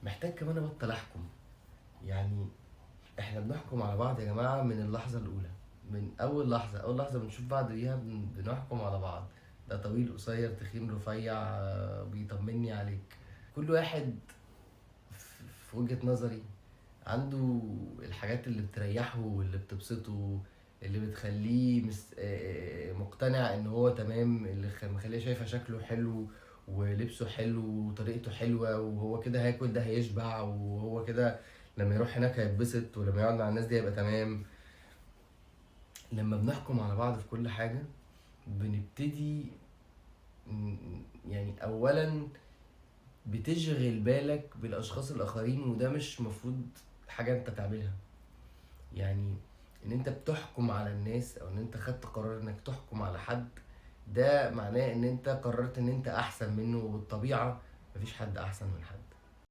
محتاج كمان ابطل احكم. يعني احنا بنحكم على بعض يا جماعة من اللحظة الأولى، من أول لحظة بنشوف بعض بيها بنحكم على بعض. ده طويل قصير تخين رفيع، بيطمني عليك. كل واحد في وجهة نظري عنده الحاجات اللي بتريحه واللي بتبسطه، اللي بتخليه مقتنع ان هو تمام، اللي مخليه شايفه شكله حلو ولبسه حلو وطريقته حلوة، وهو كده هياكل ده هيشبع، وهو كده لما يروح هناك هيتبسط، ولما يقعد مع الناس دي هيبقى تمام. لما بنحكم على بعض في كل حاجة بنبتدي يعني أولا بتشغل بالك بالأشخاص الآخرين، وده مش مفروض حاجة أنت تعملها. يعني ان انت بتحكم على الناس او ان انت خدت قرار انك تحكم على حد، ده معناه ان انت قررت ان انت احسن منه، وبالطبيعة مفيش حد احسن من حد.